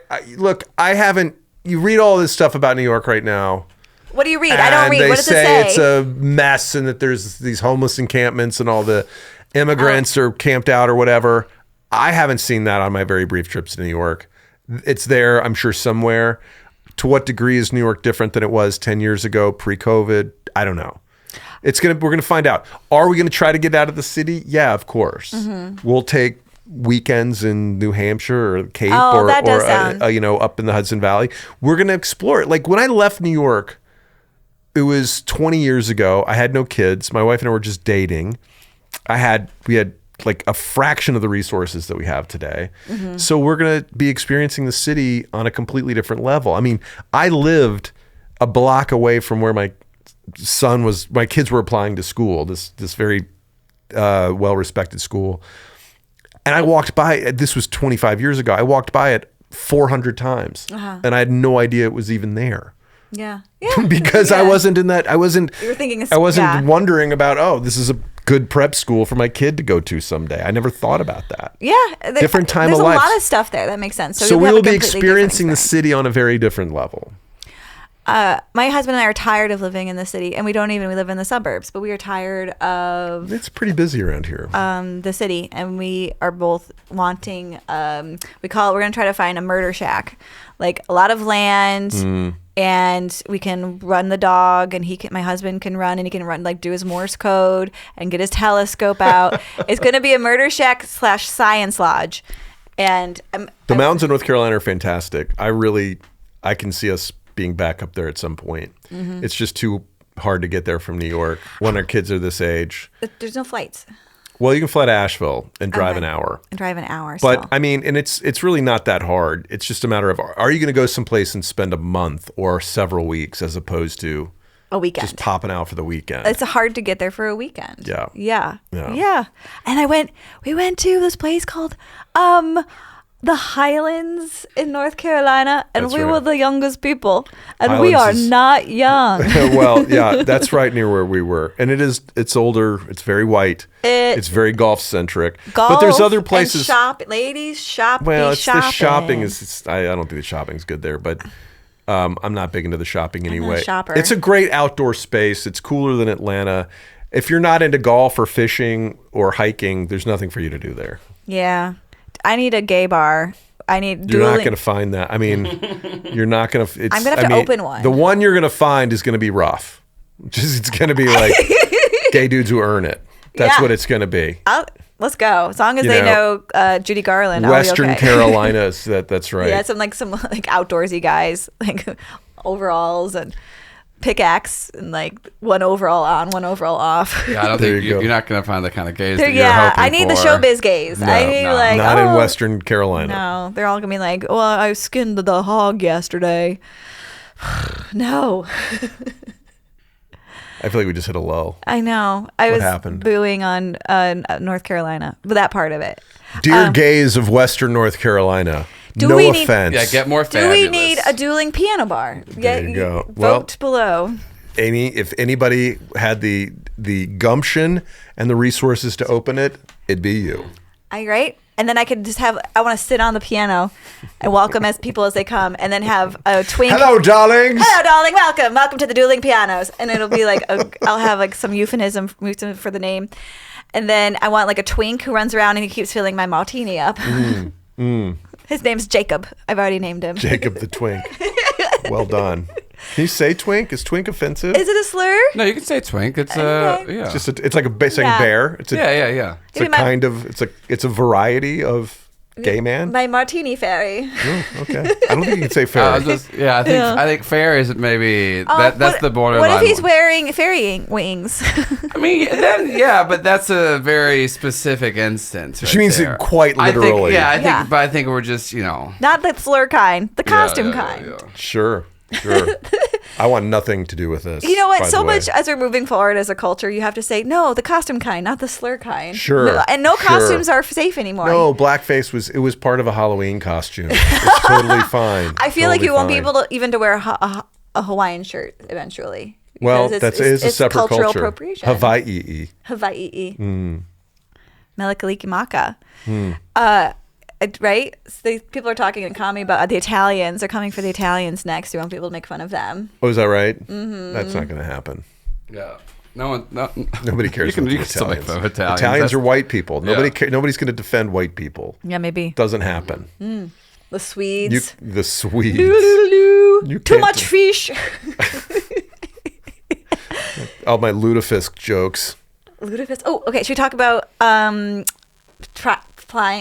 haven't... You read all this stuff about New York right now... What do you read? I don't read. What does it say? It's a mess and that there's these homeless encampments and all the immigrants are camped out or whatever. I haven't seen that on my very brief trips to New York. It's there, I'm sure, somewhere. To what degree is New York different than it was 10 years ago, pre-COVID? I don't know. We're going to find out. Are we going to try to get out of the city? Yeah, of course. Mm-hmm. We'll take weekends in New Hampshire or Cape or up in the Hudson Valley. We're going to explore it. Like when I left New York, it was 20 years ago. I had no kids. My wife and I were just dating. We had like a fraction of the resources that we have today. Mm-hmm. So we're going to be experiencing the city on a completely different level. I mean, I lived a block away from where my kids were applying to school, this very well-respected school. And I walked by, this was 25 years ago. I walked by it 400 times and I had no idea it was even there. Yeah. Because I wasn't in that. You were thinking. I wasn't wondering about. This is a good prep school for my kid to go to someday. I never thought about that. Yeah, different time of life. There's a lot of stuff there that makes sense. So we will be experiencing the city on a very different level. My husband and I are tired of living in the city, and we live in the suburbs, but we are tired of. It's pretty busy around here. The city, and we are both wanting. We're going to try to find a murder shack, like a lot of land. And we can run the dog, and my husband can run, and he can run, like do his Morse code and get his telescope out. It's going to be a murder shack / science lodge. And the mountains in North Carolina are fantastic. I can see us being back up there at some point. Mm-hmm. It's just too hard to get there from New York when our kids are this age. There's no flights. Well, you can fly to Asheville and drive an hour. And drive an hour. But still. I mean, and it's really not that hard. It's just a matter of, are you going to go someplace and spend a month or several weeks as opposed to a weekend, just popping out for the weekend? It's hard to get there for a weekend. Yeah. And we went to this place called the Highlands in North Carolina, and we were the youngest people, and Highlands we are not young. Well, yeah, that's right near where we were, and it's older. It's very white. It's very golf centric. But there's other places. And ladies shop. Well, the shopping is. I don't think the shopping's good there, but I'm not big into the shopping anyway. I'm not a shopper. It's a great outdoor space. It's cooler than Atlanta. If you're not into golf or fishing or hiking, there's nothing for you to do there. Yeah. I need a gay bar. You're not going to find that. I mean, you're not going to. I'm going to have to open one. The one you're going to find is going to be rough. It's going to be like gay dudes who earn it. That's what it's going to be. Let's go. As long as they know Judy Garland. Western Carolina. That's right. Yeah, some outdoorsy guys, like overalls and pickaxe and like one overall on, one overall off. Yeah, I don't think you're not going to find the kind of gays that you're hoping for. I need the showbiz gays. No, not in Western Carolina. No, they're all going to be like, well, I skinned the hog yesterday. No. I feel like we just hit a low. I know. What happened? Booing on North Carolina, but that part of it. Dear gays of Western North Carolina, offense. Yeah, get more fabulous. Do we need a dueling piano bar? There you go. Vote below. If anybody had the gumption and the resources to open it, it'd be you. Right? And then I could just I want to sit on the piano and welcome as people as they come, and then have a twink. Hello, darlings. Hello, darling. Welcome to the Dueling Pianos. And it'll be like, I'll have like some euphemism for the name. And then I want like a twink who runs around and he keeps filling my martini up. His name's Jacob. I've already named him. Jacob the Twink. Well done. Can you say twink? Is twink offensive? Is it a slur? No, you can say twink. It's It's just it's like saying bear. It's yeah. It's a kind of it's a variety of gay man. My martini fairy. Oh, okay. I don't think you can say fairy. I think fair isn't maybe that's the borderline. What if he's wearing fairy wings? I mean, then but that's a very specific instance. She means it quite literally. But I think we're just not the slur kind, the costume kind. Yeah. Sure. I want nothing to do with this. You know what? So much as we're moving forward as a culture, you have to say, no, the costume kind, not the slur kind. Sure. And no costumes are safe anymore. No, blackface was part of a Halloween costume. It's totally fine. I feel like you won't be able to even to wear a Hawaiian shirt eventually. Well, that is a separate cultural culture. Appropriation. Hawaii. Melikalikimaka. Right? So people are talking in comedy about the Italians. They're coming for the Italians next. You won't be able to make fun of them. Oh, is that right? Mm-hmm. That's not going to happen. Yeah. Nobody cares about you can still make fun of Italians. Italians are white people. Nobody's going to defend white people. Yeah, maybe. Doesn't happen. The Swedes. The Swedes. Too much fish. All my lutefisk jokes. Lutefisk. Oh, okay. Should we talk about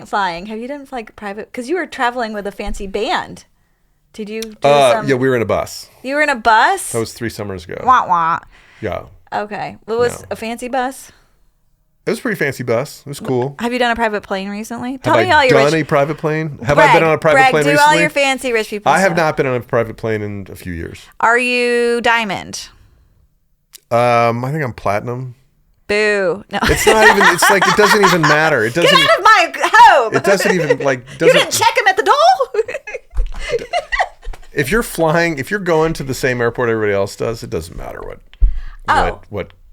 flying? Have you done like private? Because you were traveling with a fancy band. Did you? Yeah, we were in a bus. You were in a bus? That was 3 summers ago. Wah wah. Yeah. Okay. What was a fancy bus? It was a pretty fancy bus. It was cool. Have you done a private plane recently? Tell me all your done a private plane? Have I been on a private plane recently? Do all your fancy rich people I have not been on a private plane in a few years. Are you diamond? I think I'm platinum. Boo. No. It's not even, it's like, it doesn't even matter. It doesn't. Get out of my home. It doesn't even like. You didn't check him at the door? If you're going to the same airport everybody else does, it doesn't matter what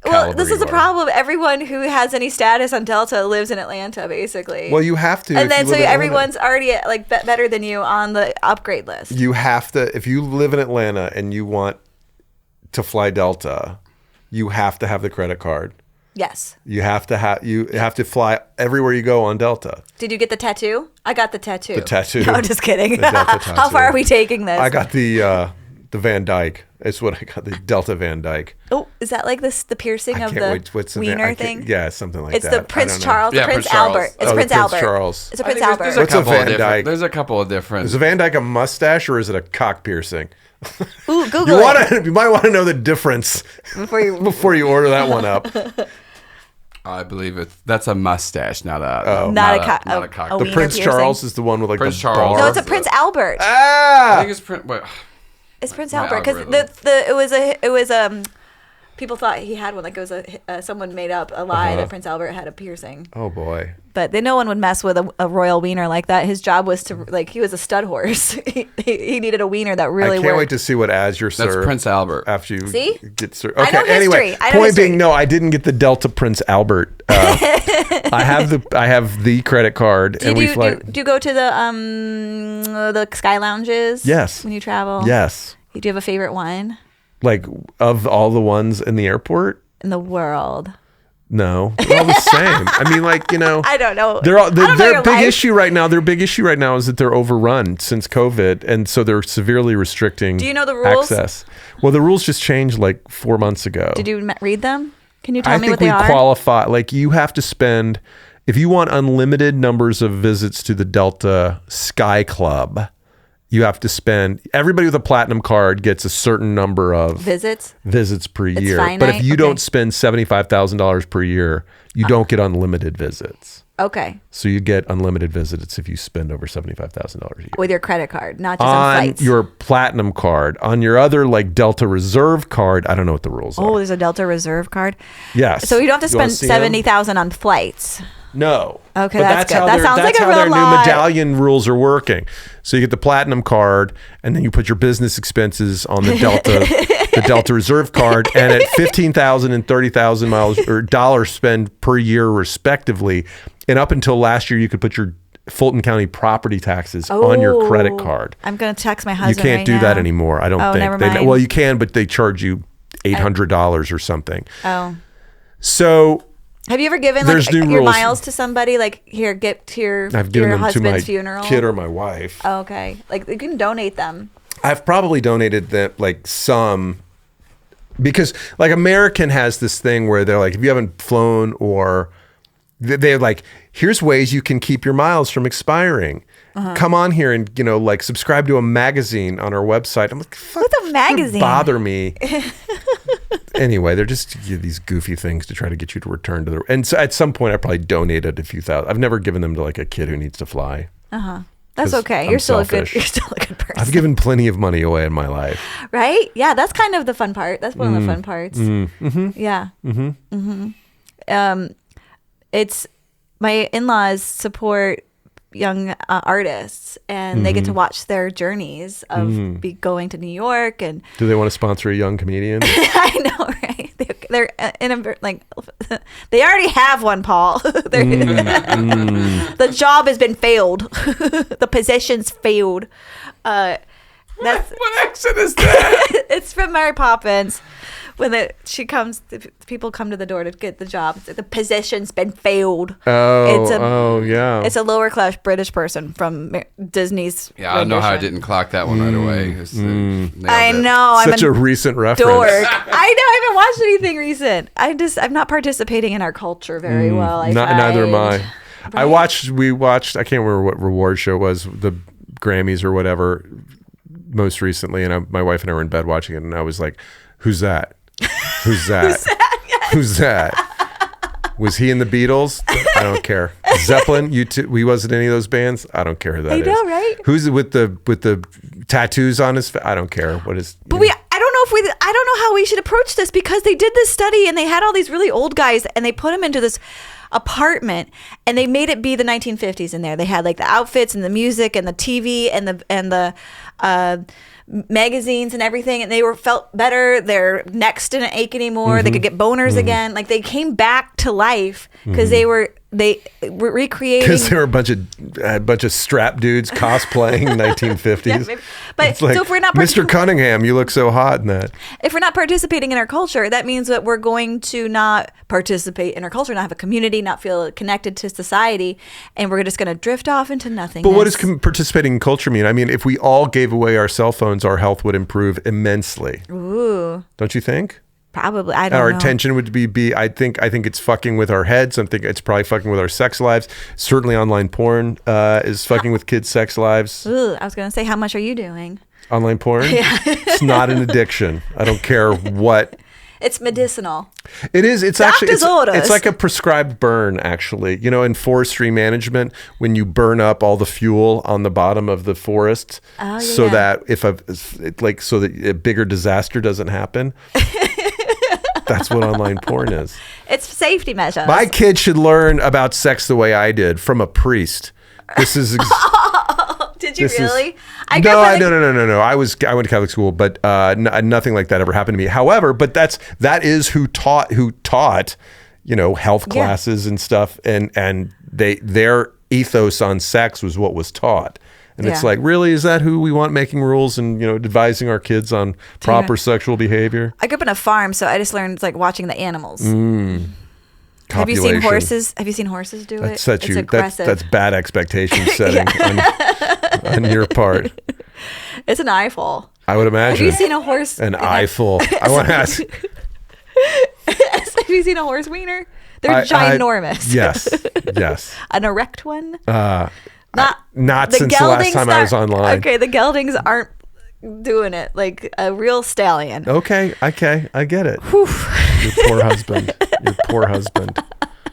Well, this is a problem. Everyone who has any status on Delta lives in Atlanta, basically. Well, you have to. And then so everyone's already like better than you on the upgrade list. You have to, if you live in Atlanta and you want to fly Delta, you have to have the credit card. Yes. You have to fly everywhere you go on Delta. Did you get the tattoo? I got the tattoo. The tattoo. No, I'm just kidding. The Delta tattoo. How far are we taking this? I got the the Van Dyke. It's what I got, the Delta Van Dyke. Oh, is that like the piercing of the wiener thing? Yeah, something like that. It's the Prince Charles, yeah, Prince Albert. It's Prince Albert. Charles. It's a Prince Albert. What's a Van Dyke? There's a couple of different. Is a Van Dyke a mustache or is it a cock piercing? Ooh, Google it. You might want to know the difference before you order that one up. I believe that's a mustache, not a cock. The Prince piercing. Charles is the one with like Prince the Charles. bar. No, it's a Prince Albert. I think it's Prince. It's Prince Albert because it was people thought he had one. Like it was someone made up a lie that Prince Albert had a piercing. Oh boy! But no one would mess with a royal wiener like that. His job was to he was a stud horse. he needed a wiener that really worked. I can't wait to see what as you're served. That's Prince Albert. After you get served. Okay. I know anyway, history. Point being, no, I didn't get the Delta Prince Albert. I have the credit card, do you go to the Sky Lounges? Yes. When you travel. Yes. Do you have a favorite one? Like of all the ones in the airport in the world? No, they're all the same. I mean, I don't know. Their big issue right now. Their big issue right now is that they're overrun since COVID, and so they're severely restricting. Do you know the rules? Access. Well, the rules just changed like 4 months ago. Did you read them? Can you tell me what they are? I think we qualify. Like you have to spend, if you want unlimited numbers of visits to the Delta Sky Club, you have to spend. Everybody with a platinum card gets a certain number of visits per year. Finite? But if you don't spend $75,000 per year, you don't get unlimited visits. Okay. So you get unlimited visits if you spend over $75,000 a year. With your credit card, not just on flights. On your platinum card. On your other like Delta Reserve card, I don't know what the rules are. Oh, there's a Delta Reserve card? Yes. So you don't have to spend $70,000 on flights. No. Okay, that's good. That sounds like a real That's how their lot. new medallion rules are working. So you get the platinum card, and then you put your business expenses on the Delta Reserve card, and at $15,000 and $30,000 miles or dollars spent per year, respectively. And up until last year, you could put your Fulton County property taxes on your credit card. I'm going to text my husband. You can't do that anymore. I don't think. Never mind. Well, you can, but they charge you $800 or something. Oh. So. Have you ever given your miles to somebody? Like, here, get to your husband's funeral? Kid or my wife. Oh, okay. Like, you can donate them. I've probably donated them, like some, because like American has this thing where they're like, if you haven't flown or they're like, here's ways you can keep your miles from expiring. Come on here and, like subscribe to a magazine on our website. I'm like, fuck, what's a magazine? Bother me. Anyway, they're just these goofy things to try to get you to return to the. And so at some point, I probably donated a few thousand. I've never given them to like a kid who needs to fly. That's okay. You're still a good person. I've given plenty of money away in my life. Right? Yeah, that's kind of the fun part. That's one of the fun parts. Yeah. It's my in-laws support young artists, and they get to watch their journeys of going to New York. And do they want to sponsor a young comedian? I know, right? They're in a they already have one, Paul. The job has been failed. The position's failed. What accent is that? It's from Mary Poppins. When people come to the door to get the job. The position's been filled. Yeah. It's a lower class British person from Disney's. Yeah, I don't know how I didn't clock that one right away. I know. Such a recent reference. Dork. I know. I haven't watched anything recent. I'm not participating in our culture very well. Neither am I. Right? We watched. I can't remember what reward show it was, the Grammys or whatever, most recently, and my wife and I were in bed watching it, and I was like, "Who's that? Who's that? Who's that? Was he in the Beatles? I don't care. Zeppelin? He wasn't any of those bands? I don't care who that is. I know, right? Who's with the tattoos on his face? I don't care. What is? But I don't know how we should approach this, because they did this study and they had all these really old guys and they put them into this apartment and they made it be the 1950s in there. They had like the outfits and the music and the TV and the magazines and everything, and they felt better. Their necks didn't ache anymore. They could get boners again. Like, they came back to life because they were recreating, because there were a bunch of strap dudes cosplaying 1950s. Yeah, maybe. But so if we're not Mr. Cunningham, you look so hot in that. If we're not participating in our culture, that means that we're going to not participate in our culture, not have a community, not feel connected to society, and we're just going to drift off into nothingness. But what does participating in culture mean? I mean, if we all gave away our cell phones, our health would improve immensely. Ooh. Don't you think? Probably. I don't know. Our attention would be I think it's fucking with our heads. I think it's probably fucking with our sex lives. Certainly online porn is fucking with kids' sex lives. Ooh, I was going to say, how much are you doing? Online porn? Yeah. It's not an addiction. I don't care what. It's medicinal. It is. It's Doctor's actually orders. It's like a prescribed burn. Actually, you know, in forestry management, when you burn up all the fuel on the bottom of the forest, so that so that a bigger disaster doesn't happen. That's what online porn is. It's safety measures. My kid should learn about sex the way I did from a priest. This is. Did you really? No. I went to Catholic school, but nothing like that ever happened to me. However, but that is who taught, you know, health classes and stuff, and their ethos on sex was what was taught. And it's like, really, is that who we want making rules and, you know, advising our kids on proper sexual behavior? I grew up in a farm, so I just learned like watching the animals. Have you Copulation. seen horses? Have you seen horses do it? It's aggressive. That's bad expectation setting on your part. It's an eyeful. I would imagine. Have you seen a horse? An eyeful. I want to ask. Have you seen a horse wiener? They're ginormous. Yes. An erect one? Not since the last time I was online. Okay, the geldings aren't doing it like a real stallion. Okay, I get it. Your poor husband.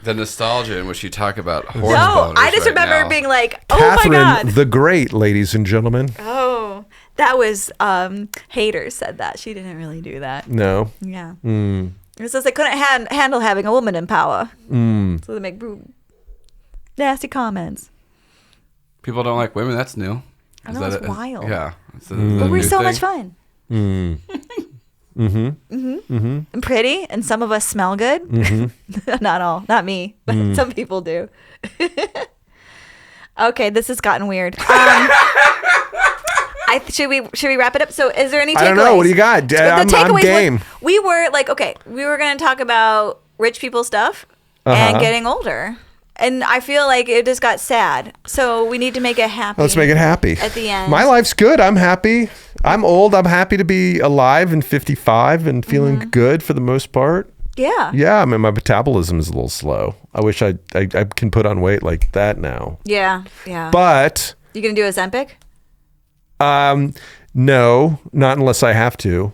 The nostalgia in which you talk about horse No, I just remember being like, oh Catherine my God. the Great, ladies and gentlemen. Oh, that was, Haters said that. She didn't really do that. No. Yeah. It says they couldn't handle having a woman in power. So they make nasty comments. People don't like women. That's new. I know, it's wild. Yeah. But we're so much fun. And pretty, and some of us smell good. Not all, not me, but some people do. Okay, this has gotten weird. Should we wrap it up? So, is there any takeaways? I don't know. What do you got? I'm game. We were like, we were going to talk about rich people stuff and getting older. And I feel like it just got sad. So we need to make it happy. Let's make it happy. At the end. My life's good. I'm happy. I'm old. I'm happy to be alive and 55 and feeling good for the most part. Yeah. Yeah. I mean, my metabolism is a little slow. I wish I can put on weight like that now. Yeah. Yeah. But. You going to do Ozempic? No, not unless I have to.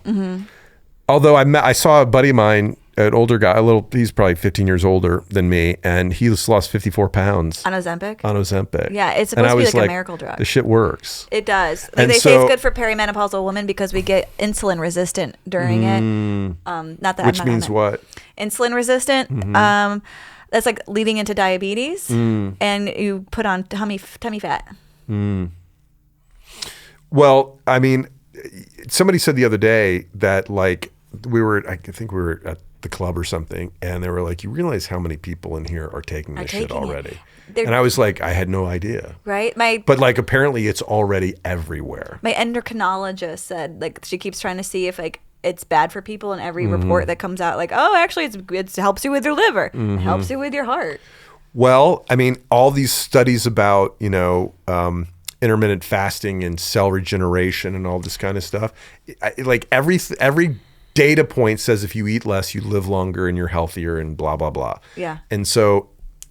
Although I saw a buddy of mine, an older guy, he's probably 15 years older than me, and he's lost 54 pounds. On Ozempic? On Ozempic. Yeah, it's supposed to be like a miracle drug. The shit works. It does. They say it's good for perimenopausal women because we get insulin resistant during it. Not that Which means what? Insulin resistant. That's like leading into diabetes, and you put on tummy fat. Well, I mean, somebody said the other day that like I think we were at the club or something, and they were like, you realize how many people in here are taking this shit already? And I was like, I had no idea. Right? But like apparently it's already everywhere. My endocrinologist said like she keeps trying to see if like it's bad for people, in every report that comes out like, oh, actually it helps you with your liver. It helps you with your heart. Well, I mean, all these studies about, you know, intermittent fasting and cell regeneration and all this kind of stuff, like every data point says if you eat less, you live longer and you're healthier and blah, blah, blah. Yeah. And so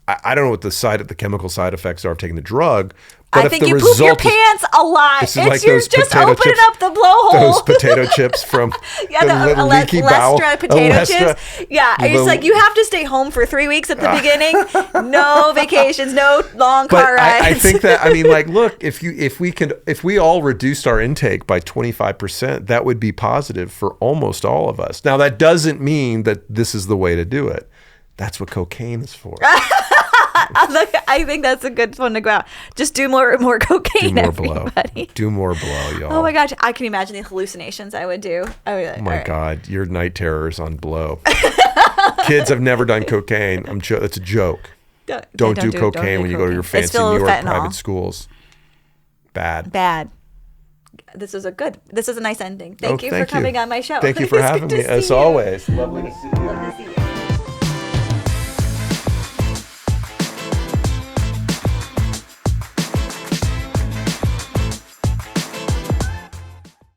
I don't know what the chemical side effects are of taking the drug. But I think you poop your pants a lot. It's like you're just opening up the blowhole. Those potato chips from the leaky bowel. Potato chips. Yeah, it's like you have to stay home for 3 weeks at the beginning. No vacations, no long car rides. I think that, I mean, like, look, if we all reduced our intake by 25%, that would be positive for almost all of us. Now, that doesn't mean that this is the way to do it. That's what cocaine is for. I think that's a good one to go out. Just do more cocaine, do more everybody. Blow. Do more blow, y'all. Oh my gosh, I can imagine the hallucinations I would do. Oh my God, your night terrors on blow. Kids have never done cocaine. It's a joke. Don't do cocaine when you go to your fancy New York private schools. Bad. This is a nice ending. Thank you for coming on my show. Thank you for having me, as always. Lovely to see you.